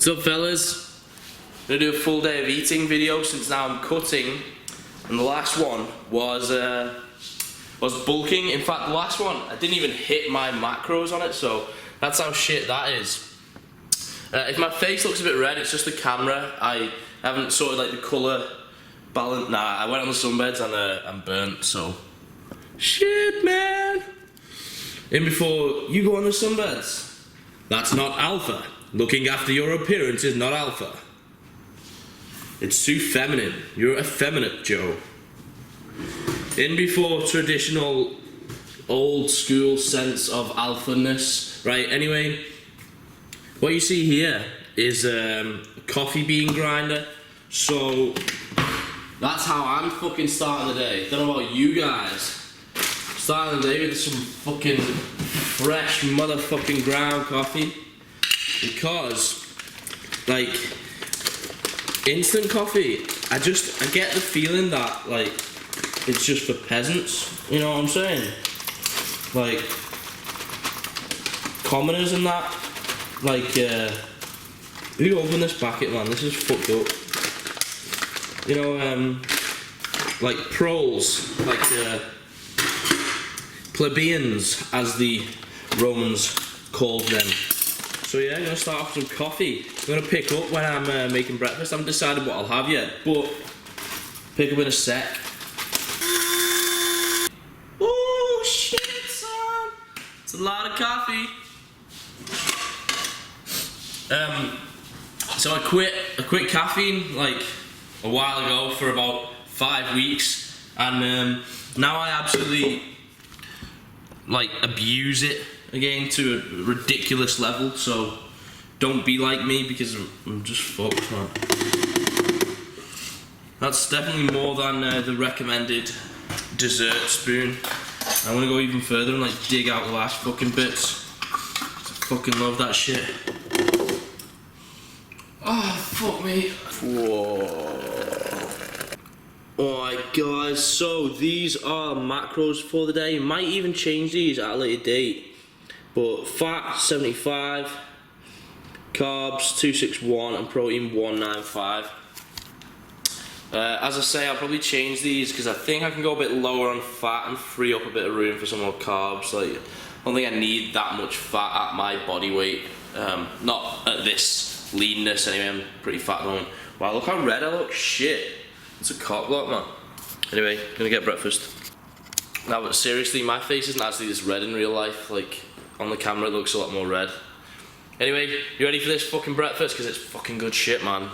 What's up, fellas? I'm gonna do a full day of eating video since now I'm cutting, and the last one was bulking. In fact, the last one I didn't even hit my macros on it, so that's how shit that is. If my face looks a bit red, it's just the camera. I haven't sorted like the colour balance. Nah, I went on the sunbeds and I'm burnt, so shit, man. In before you go on the sunbeds. That's not alpha. Looking after your appearance is not alpha. It's too feminine. You're effeminate, Joe. In before traditional old school sense of alphaness. Right, anyway, what you see here is a coffee bean grinder. So that's how I'm fucking starting the day. Don't know about you guys. Starting the day with some fucking fresh motherfucking ground coffee. Because, like, instant coffee, I get the feeling that, like, it's just for peasants, you know what I'm saying? Like, commoners and that, like, who opened this packet, man? This is fucked up. You know, like proles, like, plebeians, as the Romans called them. So yeah, I'm gonna start off with some coffee. I'm gonna pick up when I'm making breakfast. I haven't decided what I'll have yet, but pick up in a sec. Oh shit, son! It's a lot of coffee. So I quit caffeine like a while ago for about 5 weeks, and now I absolutely like abuse it again to a ridiculous level, so don't be like me because I'm just fucked, man. That's definitely more than the recommended dessert spoon. I'm gonna go even further and like dig out the last fucking bits. I fucking love that shit. Oh, fuck me. Whoa. Alright guys, so these are macros for the day. You might even change these at a later date. But fat 75, carbs 261, and protein 195. As I say, I'll probably change these because I think I can go a bit lower on fat and free up a bit of room for some more carbs. Like, I don't think I need that much fat at my body weight. Not at this leanness anyway. I'm pretty fat at the moment. Wow, look how red I look. Shit, it's a cock block, man. Anyway, gonna get breakfast. Now, but seriously, my face isn't actually this red in real life. Like, on the camera it looks a lot more red. Anyway, you ready for this fucking breakfast? Because it's fucking good shit, man.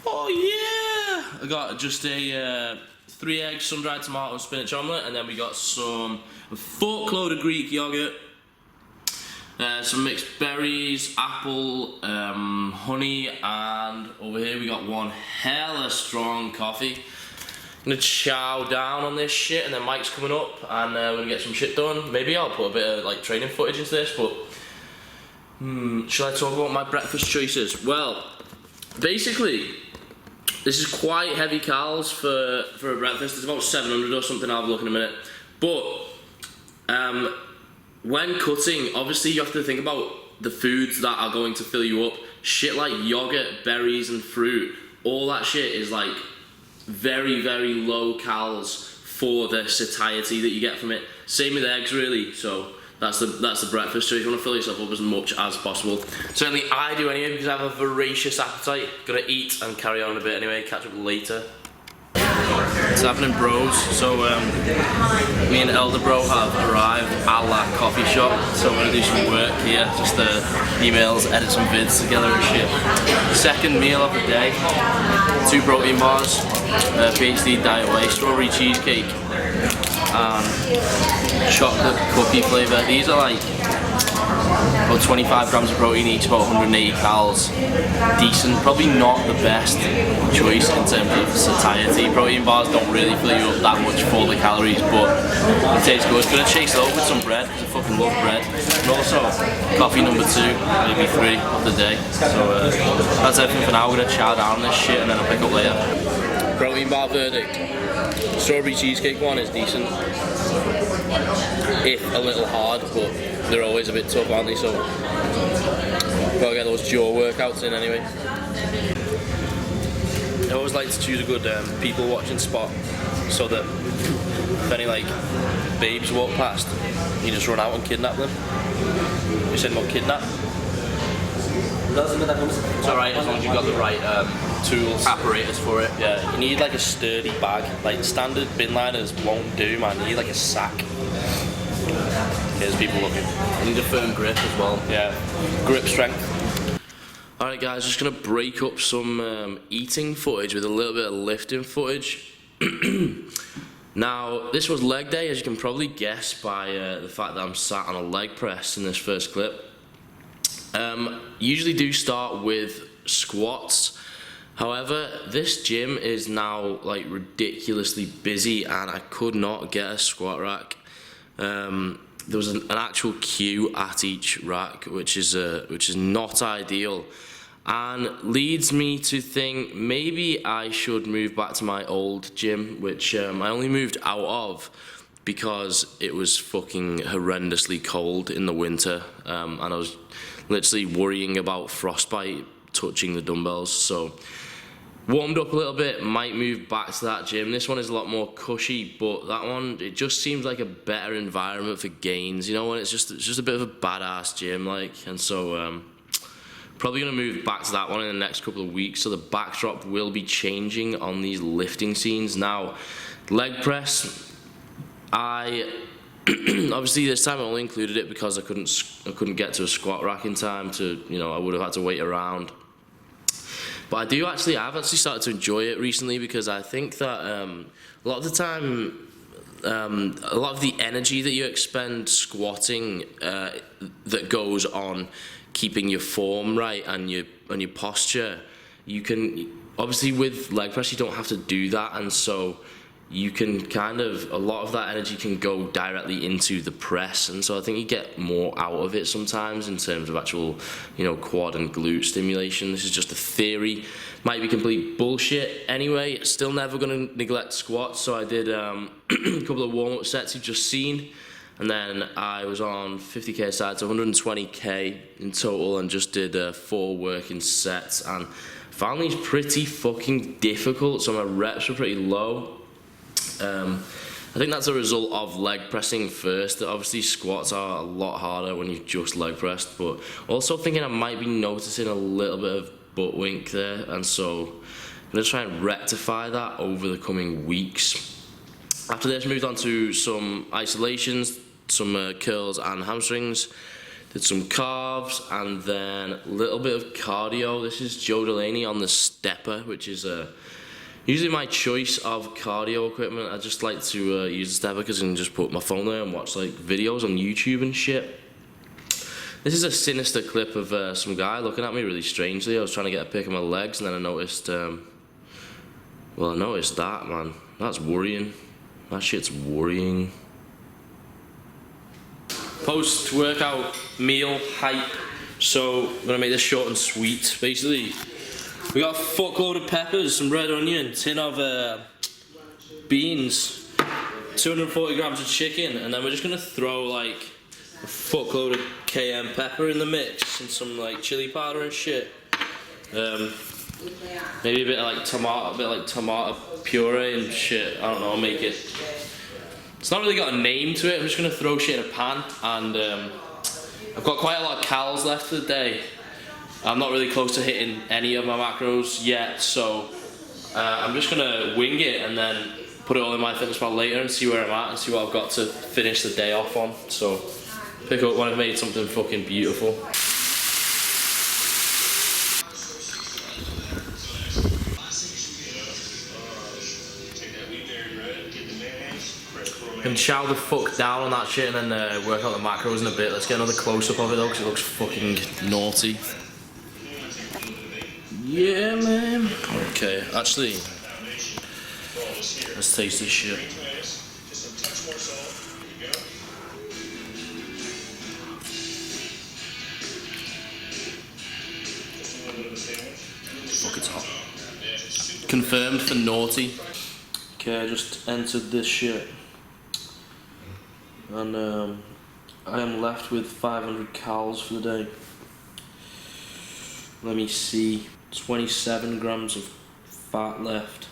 Oh yeah! I got just a 3 eggs, sun-dried tomato and spinach omelette, and then we got a fuckload of Greek yogurt, some mixed berries, apple, honey, and over here we got one hella strong coffee. I'm gonna chow down on this shit, and then Mike's coming up and we're gonna get some shit done. Maybe I'll put a bit of like training footage into this, but shall I talk about my breakfast choices? Well, basically this is quite heavy calories for a breakfast. It's about 700 or something. I'll have a look in a minute. But when cutting, obviously you have to think about the foods that are going to fill you up. Shit like yogurt, berries and fruit, all that shit is like very, very low calories for the satiety that you get from it. Same with eggs, really. So that's the breakfast. So if you want to fill yourself up as much as possible, certainly I do anyway, because I have a voracious appetite. Gonna eat and carry on a bit anyway. Catch up later. What's happening, bros? So me and Elder Bro have arrived at La Coffee Shop, so we're gonna do some work here, just emails, edit some vids together and shit. Second meal of the day, 2 protein bars, PhD diet whey, strawberry cheesecake, and chocolate cookie flavour. These are like about 25 grams of protein each, about 180 calories. Decent, probably not the best choice in terms of satiety. Protein bars don't really fill you up that much for the calories, but it tastes good. Gonna chase it up with some bread, because I fucking love bread. And also, coffee number 2, maybe 3 of the day. So that's everything for now. We're gonna chow down this shit and then I'll pick up later. Protein bar verdict. Strawberry cheesecake one is decent. If a little hard, but they're always a bit tough, aren't they? So Gotta get those jaw workouts in anyway. I always like to choose a good people watching spot so that if any like babes walk past, you just run out and kidnap them. You said not kidnap? It's alright as long as you've got the right tools, apparatus for it. Yeah, you need like a sturdy bag. Like standard bin liners won't do, man. You need like a sack. Here's people looking. You need a firm grip as well. Yeah, grip strength. Alright guys, just gonna break up some eating footage with a little bit of lifting footage. Now, this was leg day, as you can probably guess by the fact that I'm sat on a leg press in this first clip. Usually do start with squats. However, this gym is now like ridiculously busy and I could not get a squat rack. There was an actual queue at each rack, which is not ideal, and leads me to think maybe I should move back to my old gym, which I only moved out of because it was fucking horrendously cold in the winter, and I was literally worrying about frostbite touching the dumbbells. So warmed up a little bit, might move back to that gym. This one is a lot more cushy, but that one, it just seems like a better environment for gains, you know, and it's just a bit of a badass gym, like, and so probably gonna move back to that one in the next couple of weeks. So the backdrop will be changing on these lifting scenes. Now, leg press, I obviously this time I only included it because I couldn't get to a squat rack in time to, you know, I would have had to wait around. But I've actually started to enjoy it recently because I think that a lot of the time, a lot of the energy that you expend squatting that goes on keeping your form right and your posture, you can, obviously with leg press you don't have to do that, and so you can kind of, a lot of that energy can go directly into the press, and so I think you get more out of it sometimes in terms of actual, you know, quad and glute stimulation. This is just a theory, might be complete bullshit. Anyway, still never gonna neglect squats, so I did a couple of warm-up sets you've just seen, and then I was on 50k sides, 120k in total, and just did 4 working sets, and found these pretty fucking difficult, so my reps were pretty low. I think that's a result of leg pressing first. Obviously squats are a lot harder when you just leg pressed, but also thinking I might be noticing a little bit of butt wink there, and so I'm going to try and rectify that over the coming weeks. After this, moved on to some isolations, some curls and hamstrings, did some calves, and then a little bit of cardio. This is Joe Delaney on the stepper, which is usually my choice of cardio equipment. I just like to use the stepper because I can just put my phone there and watch like videos on YouTube and shit. This is a sinister clip of some guy looking at me really strangely. I was trying to get a pic of my legs, and then I noticed, well, I noticed that, man. That's worrying. That shit's worrying. Post-workout meal hype. So I'm gonna make this short and sweet. Basically, we got a fuckload of peppers, some red onion, tin of beans, 240 grams of chicken, and then we're just gonna throw like a fuckload of cayenne pepper in the mix and some like chili powder and shit. Maybe a bit like tomato puree and shit. I don't know, make it. It's not really got a name to it. I'm just gonna throw shit in a pan, and I've got quite a lot of calories left for the day. I'm not really close to hitting any of my macros yet, so I'm just gonna wing it and then put it all in my fitness pal later and see where I'm at and see what I've got to finish the day off on. So pick up when I've made something fucking beautiful. Can chow the fuck down on that shit and then work out the macros in a bit. Let's get another close-up of it though, because it looks fucking naughty. Yeah, man. Okay, actually, let's taste this shit. Fuck, it's hot. Confirmed for naughty. Okay, I just entered this shit. And I am left with 500 calories for the day. Let me see. 27 grams of fat left,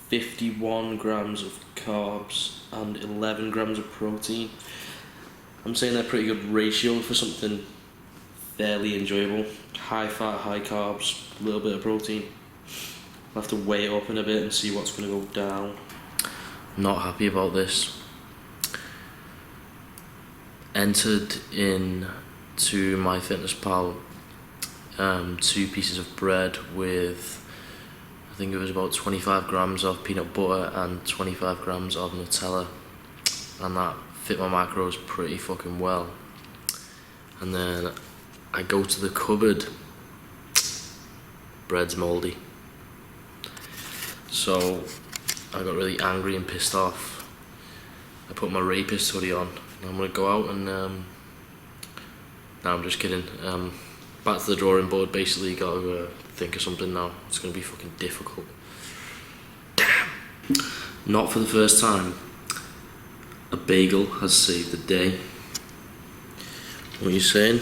51 grams of carbs, and 11 grams of protein. I'm saying they're pretty good ratio for something fairly enjoyable. High fat, high carbs, a little bit of protein. I'll have to weigh it up in a bit and see what's going to go down. Not happy about this. Entered in to MyFitnessPal 2 pieces of bread with, I think it was about 25 grams of peanut butter and 25 grams of Nutella, and that fit my macros pretty fucking well. And then I go to the cupboard, bread's mouldy. So I got really angry and pissed off. I put my rapist hoodie on. I'm gonna go out and no, I'm just kidding. Back to the drawing board. Basically, got to think of something now. It's gonna be fucking difficult. Damn. Not for the first time. A bagel has saved the day. What are you saying?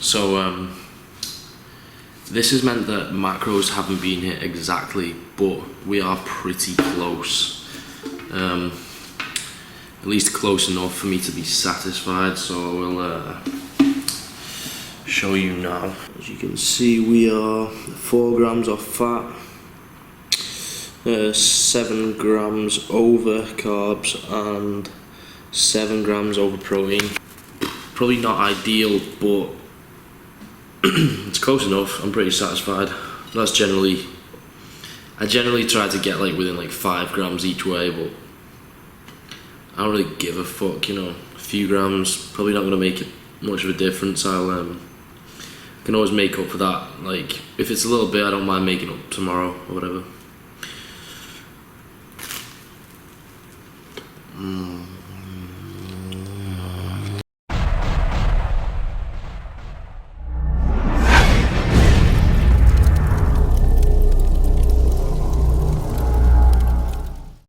So this has meant that macros haven't been hit exactly, but we are pretty close. At least close enough for me to be satisfied, so I will show you now. As you can see, we are 4 grams of fat, 7 grams over carbs, and 7 grams over protein. Probably not ideal, but it's close enough. I'm pretty satisfied. That's generally, I generally try to get like within like 5 grams each way, but I don't really give a fuck, you know. A few grams, probably not going to make it much of a difference. I can always make up for that. Like, if it's a little bit, I don't mind making up tomorrow or whatever.